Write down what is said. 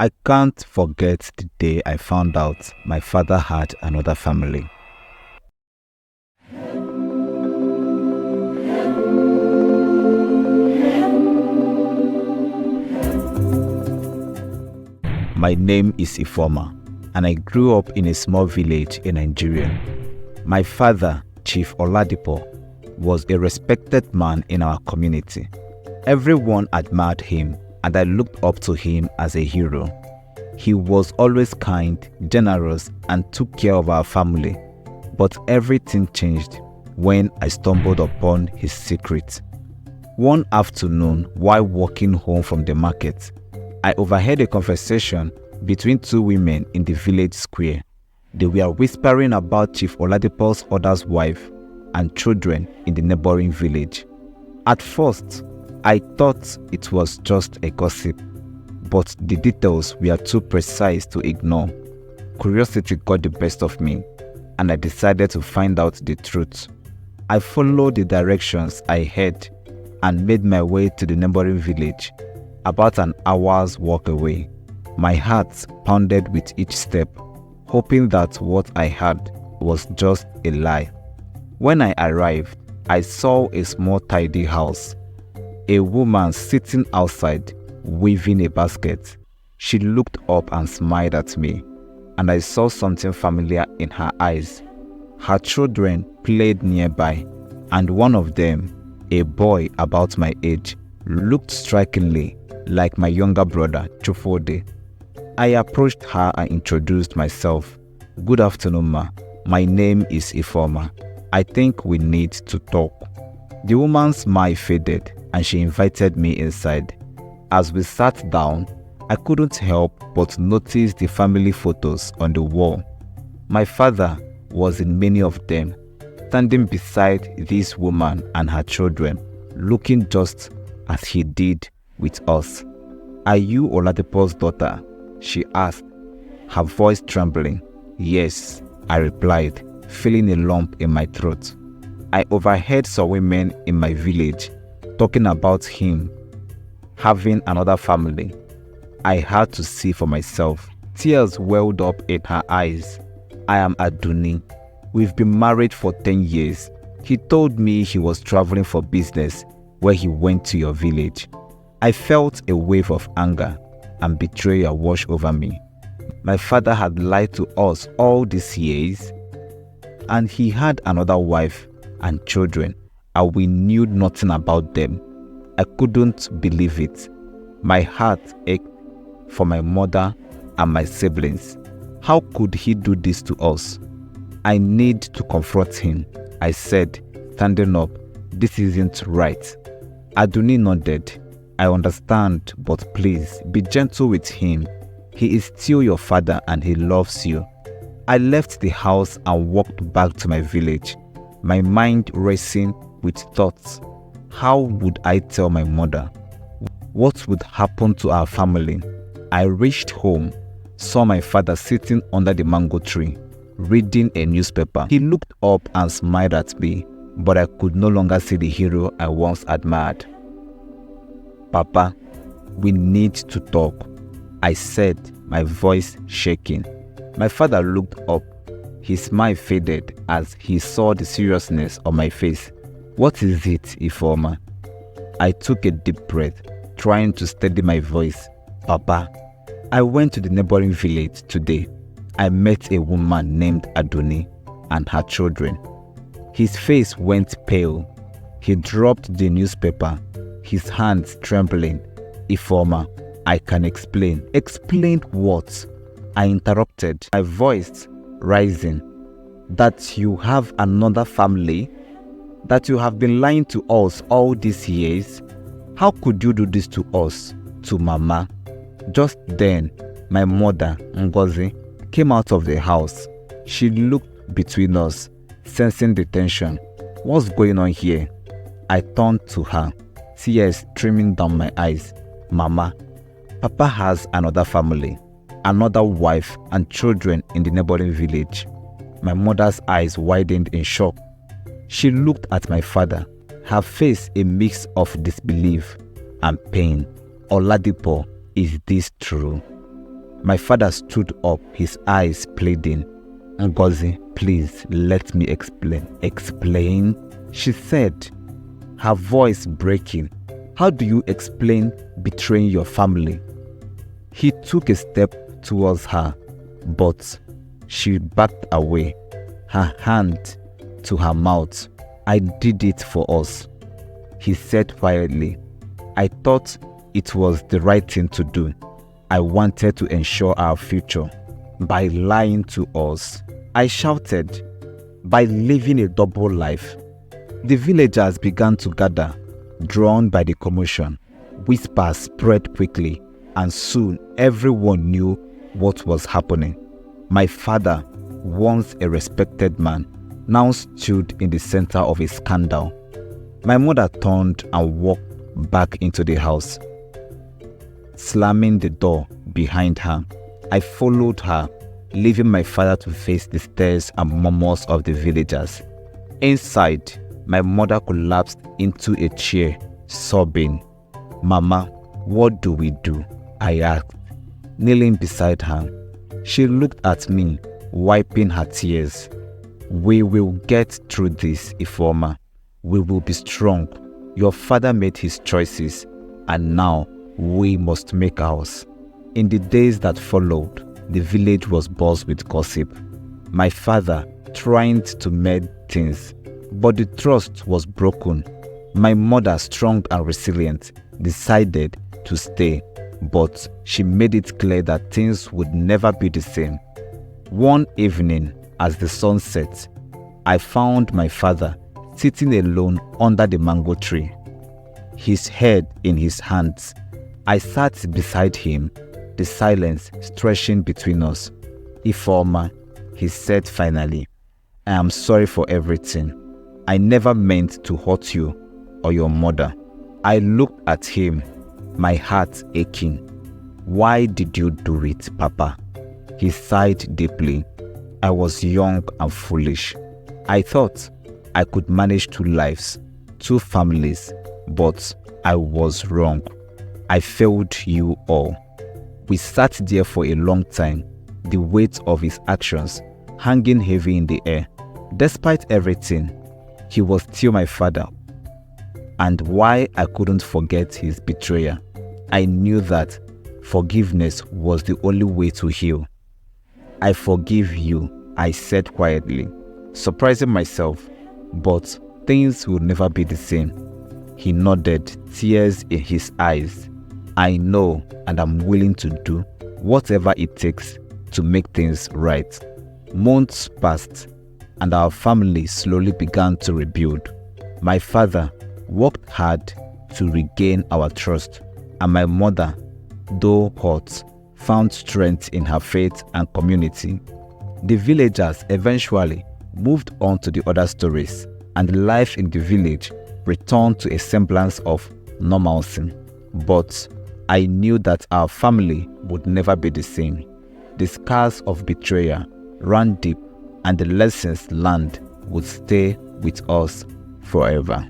I can't forget the day I found out my father had another family. My name is Ifoma, and I grew up in a small village in Nigeria. My father, Chief Oladipo, was a respected man in our community. Everyone admired him, and I looked up to him as a hero. He was always kind, generous, and took care of our family. But everything changed when I stumbled upon his secret. One afternoon, while walking home from the market, I overheard a conversation between two women in the village square. They were whispering about Chief Oladipo's other's wife and children in the neighboring village. At first, I thought it was just a gossip, but the details were too precise to ignore. Curiosity got the best of me, and I decided to find out the truth. I followed the directions I heard and made my way to the neighboring village, about an hour's walk away. My heart pounded with each step, hoping that what I heard was just a lie. When I arrived, I saw a small tidy house. A woman sitting outside, weaving a basket. She looked up and smiled at me, and I saw something familiar in her eyes. Her children played nearby, and one of them, a boy about my age, looked strikingly like my younger brother, Chufode. I approached her and introduced myself. "Good afternoon, ma. My name is Ifoma. I think we need to talk." The woman's smile faded and she invited me inside. As we sat down, I couldn't help but notice the family photos on the wall. My father was in many of them, standing beside this woman and her children, looking just as he did with us. "Are you Oladipo's daughter?" she asked, her voice trembling. "Yes," I replied, feeling a lump in my throat. I overheard some women in my village talking about him having another family. I had to see for myself. Tears welled up in her eyes. "I am Aduni. We've been married for 10 years. He told me he was traveling for business where he went to your village." I felt a wave of anger and betrayal wash over me. My father had lied to us all these years, and he had another wife and children, and we knew nothing about them. I couldn't believe it. My heart ached for my mother and my siblings. How could he do this to us? "I need to confront him," I said, standing up. "This isn't right." Aduni nodded. "I understand, but please be gentle with him. He is still your father and he loves you." I left the house and walked back to my village, my mind racing with thoughts. How would I tell my mother? What would happen to our family? I reached home, saw my father sitting under the mango tree, reading a newspaper. He looked up and smiled at me, but I could no longer see the hero I once admired. "Papa, we need to talk," I said, my voice shaking. My father looked up. His smile faded as he saw the seriousness on my face. "What is it, Ifoma?" I took a deep breath, trying to steady my voice. "Papa, I went to the neighboring village today. I met a woman named Aduni and her children." His face went pale. He dropped the newspaper, his hands trembling. "Ifoma, I can explain." "Explain what?" I interrupted, my voice rising. "That you have another family? That you have been lying to us all these years? How could you do this to us, to Mama?" Just then, my mother, Ngozi, came out of the house. She looked between us, sensing the tension. "What's going on here?" I turned to her, tears streaming down my eyes. "Mama, Papa has another family, another wife and children in the neighboring village." My mother's eyes widened in shock. She looked at my father, her face a mix of disbelief and pain. "Oladipo, is this true?" My father stood up, his eyes pleading. Ngozi, please let me explain. Explain? She said, her voice breaking. How do you explain betraying your family? He took a step towards her, but she backed away, her hand to her mouth. I did it for us, he said quietly. I thought it was the right thing to do. I wanted to ensure our future by lying to us. I shouted, by living a double life. The villagers began to gather, drawn by the commotion. Whispers spread quickly, and soon everyone knew what was happening. My father, once a respected man, now stood in the center of a scandal. My mother turned and walked back into the house, slamming the door behind her. I followed her, leaving my father to face the stares and murmurs of the villagers. Inside, my mother collapsed into a chair, sobbing. Mama, what do we do? I asked, kneeling beside her. She looked at me, wiping her tears. We will get through this, Ifeoma. We will be strong. Your father made his choices, and now we must make ours. In the days that followed, the village was buzzed with gossip. My father trying to mend things, but the trust was broken. My mother, strong and resilient, decided to stay, but she made it clear that things would never be the same. One evening, as the sun set, I found my father sitting alone under the mango tree, his head in his hands. I sat beside him, the silence stretching between us. Ifeoma, he said finally, I am sorry for everything. I never meant to hurt you or your mother. I looked at him, my heart aching. Why did you do it, Papa? He sighed deeply. I was young and foolish. I thought I could manage 2 lives, 2 families, but I was wrong. I failed you all. We sat there for a long time, the weight of his actions hanging heavy in the air. Despite everything, he was still my father. And why I couldn't forget his betrayal. I knew that forgiveness was the only way to heal. I forgive you, I said quietly, surprising myself, but things will never be the same. He nodded, tears in his eyes. I know, and I'm willing to do whatever it takes to make things right. Months passed, and our family slowly began to rebuild. My father worked hard to regain our trust, and my mother, though hurt, found strength in her faith and community. The villagers eventually moved on to the other stories, and life in the village returned to a semblance of normalcy. But I knew that our family would never be the same. The scars of betrayal ran deep, and the lessons learned would stay with us forever.